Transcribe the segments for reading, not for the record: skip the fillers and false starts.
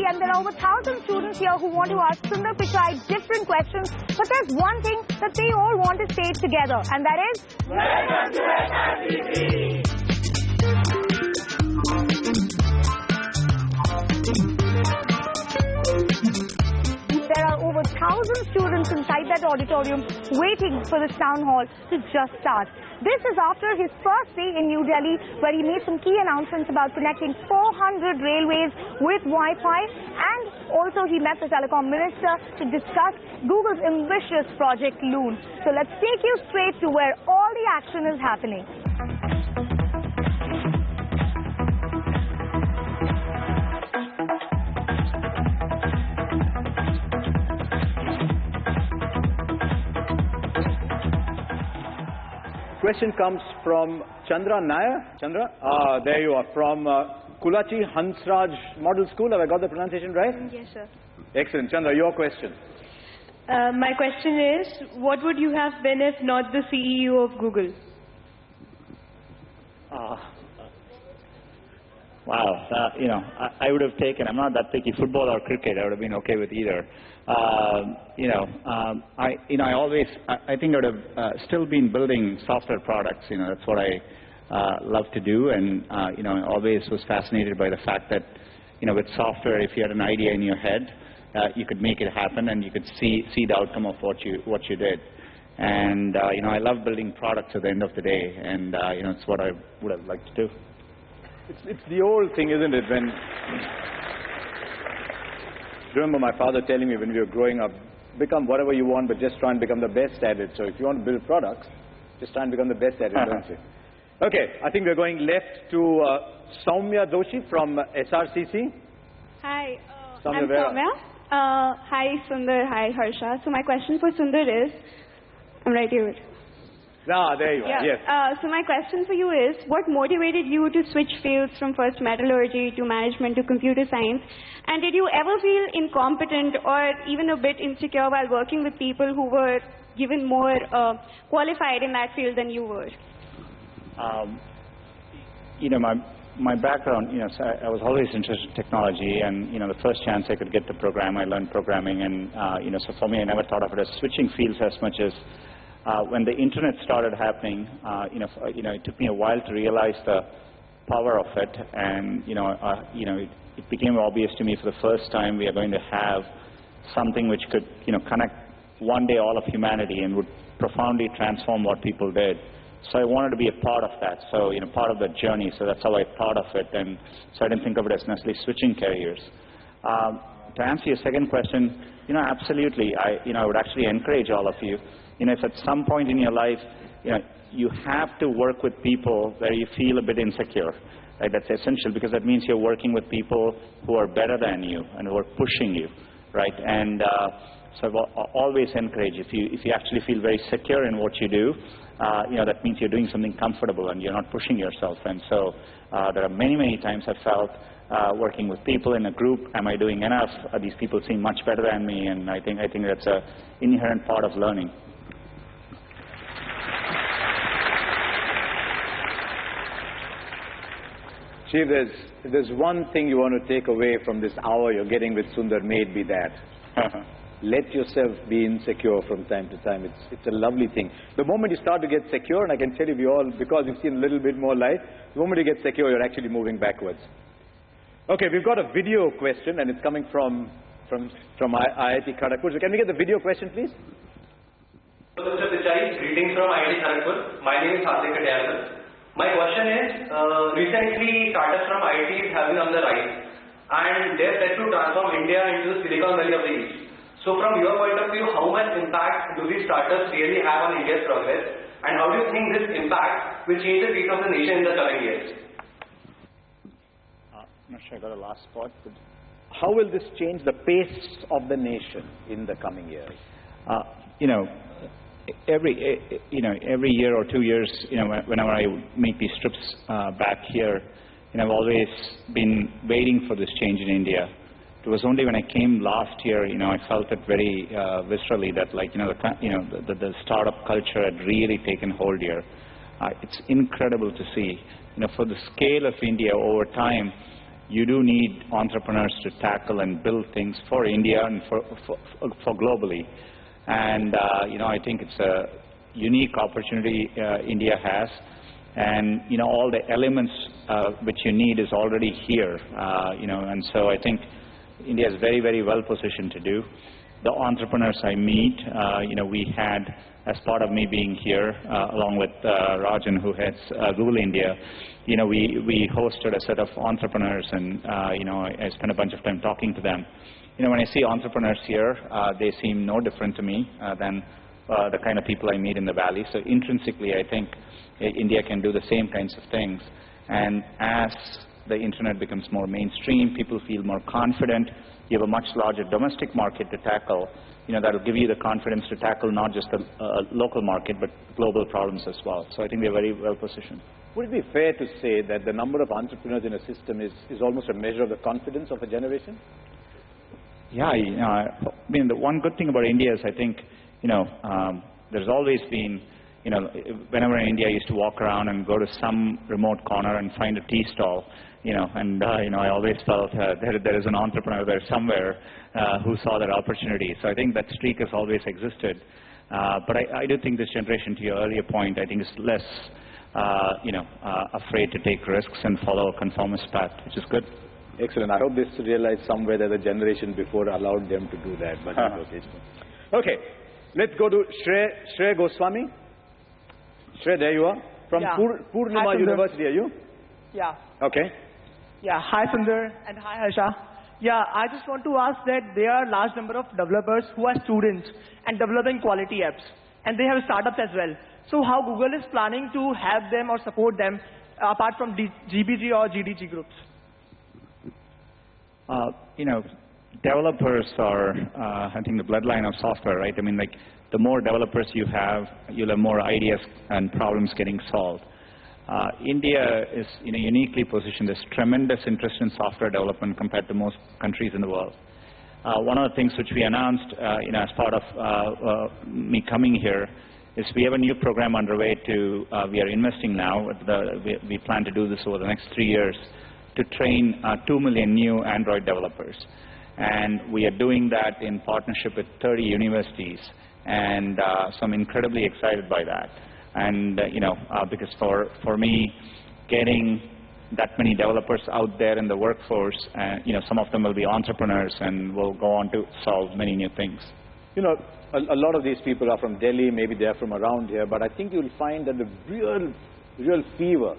Delhi, and there are over 1,000 students here who want to ask Sundar Pichai different questions. But there's one thing that they all want to say together, and that is... Welcome to SRCC! There are over 1,000 students inside that auditorium waiting for this town hall to just start. This is after his first day in New Delhi, where he made some key announcements about connecting 400 railways with Wi-Fi, and also he met the telecom minister to discuss Google's ambitious project Loon. So let's take you straight to where all the action is happening. Question comes from Chandra Nair. Chandra, there you are, from Kulachi Hansraj Model School. Have I got the pronunciation right? Yes, sir. Excellent. Chandra, your question. My question is, what would you have been if not the CEO of Google? Wow, I would have taken, I'm not that picky, football or cricket. I would have been okay with either. I think I would have still been building software products. That's what I love to do, and I always was fascinated by the fact that with software, if you had an idea in your head, you could make it happen, and you could see the outcome of what you did. And I love building products at the end of the day, and it's what I would have liked to do. It's the old thing, isn't it? When I remember my father telling me when we were growing up, become whatever you want, but just try and become the best at it. So if you want to build products, just try and become the best at it, don't you? Okay, I think we're going left to Soumya Doshi from SRCC. Hi, Soumya, I'm Soumya. Hi Sundar, hi Harsha. So my question for Sundar is, I'm right here. There you are, yes. So my question for you is, what motivated you to switch fields from first metallurgy to management to computer science? And did you ever feel incompetent or even a bit insecure while working with people who were given more qualified in that field than you were? My background, so I was always interested in technology, and the first chance I could get to program, I learned programming, and so for me, I never thought of it as switching fields as much as when the internet started happening, it took me a while to realize the power of it, and it became obvious to me for the first time we are going to have something which could connect one day all of humanity and would profoundly transform what people did. So I wanted to be a part of that, so part of the journey. So that's how I thought of it, and so I didn't think of it as necessarily switching careers. To answer your second question, absolutely, I would actually encourage all of you. If at some point in your life, you have to work with people where you feel a bit insecure, right? That's essential, because that means you're working with people who are better than you and who are pushing you, right? And so I always encourage, if you actually feel very secure in what you do, that means you're doing something comfortable and you're not pushing yourself. And so there are many times I felt working with people in a group, am I doing enough? These people seem much better than me, and I think that's an inherent part of learning. Chief, if there's one thing you want to take away from this hour you're getting with Sundar, may it be that. Let yourself be insecure from time to time. It's a lovely thing. The moment you start to get secure, and I can tell you we all, because you've seen a little bit more life, the moment you get secure, you're actually moving backwards. Okay, we've got a video question, and it's coming from IIT Kharagpur. So can we get the video question, please? Hello, Mr. Pichai. Greetings from IIT Kharagpur. My name is Hardik Katyal. My question is, recently startups from IITs have been on the rise, and they're set to transform India into the Silicon Valley of the East. So from your point of view, how much impact do these startups really have on India's progress, and how do you think this impact will change the fate of the nation in the coming years? I'm not sure I got the last part. But how will this change the pace of the nation in the coming years? Every year or 2 years, whenever I make these trips back here, I've always been waiting for this change in India. It was only when I came last year, I felt it very viscerally that, the startup culture had really taken hold here. It's incredible to see, for the scale of India over time, you do need entrepreneurs to tackle and build things for India and for globally. And, I think it's a unique opportunity India has. And, all the elements which you need is already here, and so I think India is very, very well positioned to do. The entrepreneurs I meet, we had, as part of me being here, along with Rajan, who heads Google India, we hosted a set of entrepreneurs, and, I spent a bunch of time talking to them. When I see entrepreneurs here, they seem no different to me than the kind of people I meet in the Valley. So intrinsically, I think India can do the same kinds of things. And as the internet becomes more mainstream, people feel more confident. You have a much larger domestic market to tackle. That will give you the confidence to tackle not just the local market, but global problems as well. So I think we're very well positioned. Would it be fair to say that the number of entrepreneurs in a system is almost a measure of the confidence of a generation? Yeah, I mean, the one good thing about India is I think, there's always been, whenever in India I used to walk around and go to some remote corner and find a tea stall, I always felt there is an entrepreneur there somewhere who saw that opportunity. So I think that streak has always existed. But I do think this generation, to your earlier point, I think is less, afraid to take risks and follow a conformist path, which is good. Excellent. I hope this realized somewhere that the generation before allowed them to do that. But okay, let's go to Shreya Goswami. Shreya, there you are. From Purnima University, are you? Yeah. Okay. Yeah. Hi, Sundar, and hi, Harsha. Yeah, I just want to ask that there are a large number of developers who are students and developing quality apps, and they have startups as well. So how Google is planning to help them or support them apart from GBG or GDG groups? Developers are, I think, the bloodline of software, right? I mean, like, the more developers you have, you'll have more ideas and problems getting solved. India is, uniquely positioned. There's tremendous interest in software development compared to most countries in the world. One of the things which we announced, as part of me coming here, is we have a new program underway we are investing now. We plan to do this over the next 3 years to train 2 million new Android developers. And we are doing that in partnership with 30 universities. And so I'm incredibly excited by that. And, because for me, getting that many developers out there in the workforce, some of them will be entrepreneurs and will go on to solve many new things. A lot of these people are from Delhi, maybe they're from around here, but I think you'll find that the real fever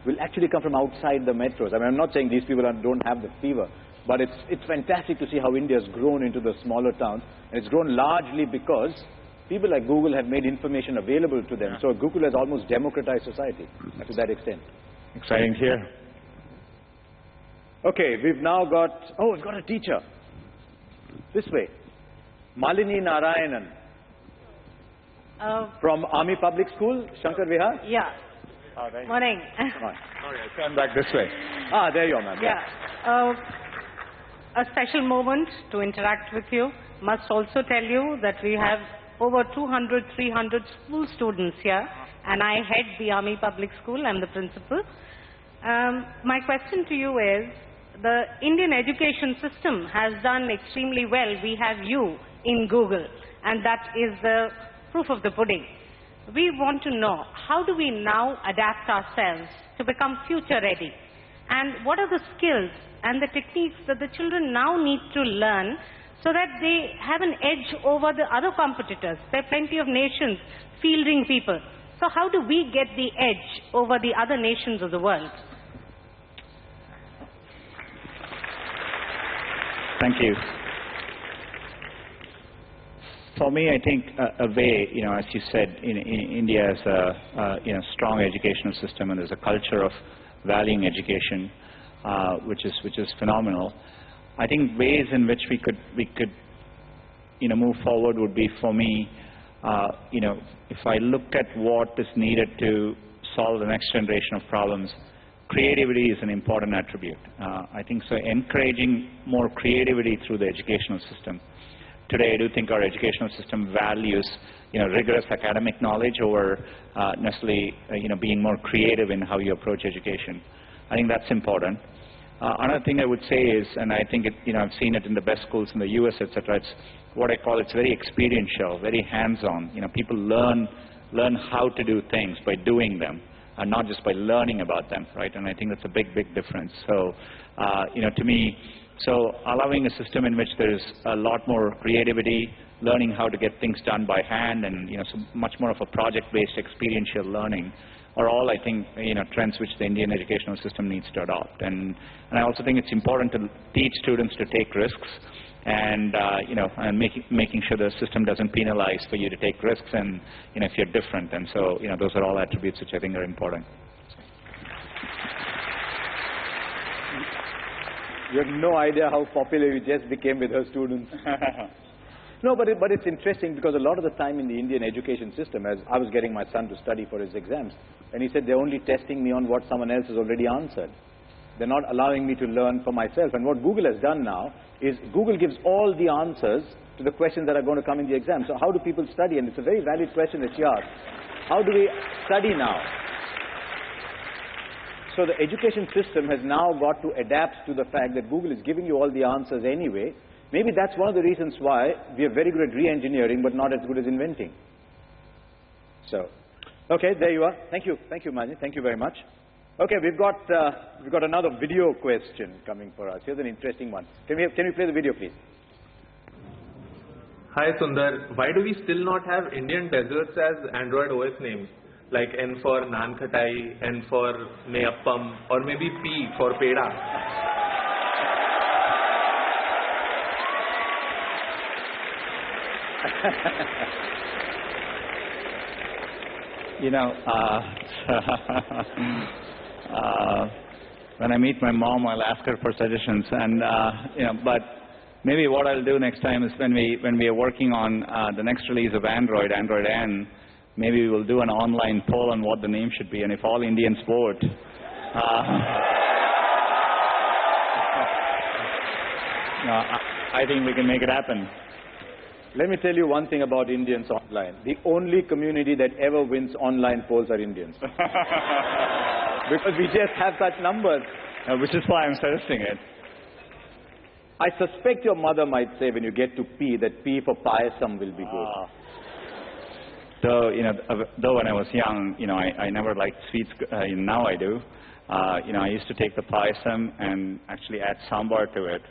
will actually come from outside the metros. I mean, I'm not saying these people don't have the fever, but it's fantastic to see how India has grown into the smaller towns. And it's grown largely because people like Google have made information available to them. So Google has almost democratized society to that extent. Exciting here. Okay, we've now we've got a teacher. This way. Malini Narayanan. From Army Public School, Shankar Vihar? Yeah. Morning. Sorry, I turned back this way. There you are, ma'am. Yeah. A special moment to interact with you. Must also tell you that we have over 200, 300 school students here, and I head the Army Public School. I'm the principal. My question to you is, the Indian education system has done extremely well. We have you in Google, and that is the proof of the pudding. We want to know, how do we now adapt ourselves to become future ready? And what are the skills and the techniques that the children now need to learn so that they have an edge over the other competitors? There are plenty of nations fielding people. So how do we get the edge over the other nations of the world? Thank you. For me, I think a way, as you said, India has a strong educational system, and there's a culture of valuing education, which is phenomenal. I think ways in which we could move forward would be, for me, if I look at what is needed to solve the next generation of problems, creativity is an important attribute. I think so. Encouraging more creativity through the educational system. Today, I do think our educational system values, rigorous academic knowledge over necessarily, being more creative in how you approach education. I think that's important. Another thing I would say is, and I think I've seen it in the best schools in the US, etc. It's what I call, it's very experiential, very hands-on. People learn how to do things by doing them, and not just by learning about them, right? And I think that's a big, big difference. So, to me, so allowing a system in which there's a lot more creativity, learning how to get things done by hand, and so much more of a project-based experiential learning are all, I think, trends which the Indian educational system needs to adopt. And I also think it's important to teach students to take risks, and and making sure the system doesn't penalize for you to take risks, and if you're different. And so those are all attributes which I think are important. You have no idea how popular you just became with her students. No, but it's interesting, because a lot of the time in the Indian education system, as I was getting my son to study for his exams, and he said they're only testing me on what someone else has already answered. They're not allowing me to learn for myself. And what Google has done now is Google gives all the answers to the questions that are going to come in the exam. So how do people study? And it's a very valid question that she asked. How do we study now? So the education system has now got to adapt to the fact that Google is giving you all the answers anyway. Maybe that's one of the reasons why we are very good at re-engineering, but not as good as inventing. So, okay, there you are. Thank you, Mani. Thank you very much. Okay, we've got another video question coming for us. Here's an interesting one. Can we play the video, please? Hi Sundar, why do we still not have Indian desserts as Android OS names? Like N for Naan Khatai, N for Neyappam, or maybe P for Peda? When I meet my mom, I'll ask her for suggestions, and but maybe what I'll do next time is when we are working on the next release of Android N, maybe we will do an online poll on what the name should be, and if all Indians vote, I think we can make it happen. Let me tell you one thing about Indians online. The only community that ever wins online polls are Indians. Because we just have such numbers. Which is why I'm suggesting it. I suspect your mother might say when you get to P that P for payasam will be good. Though when I was young, I never liked sweets. Now I do. I used to take the payasam and actually add sambar to it,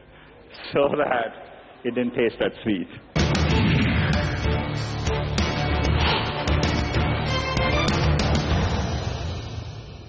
so that it didn't taste that sweet.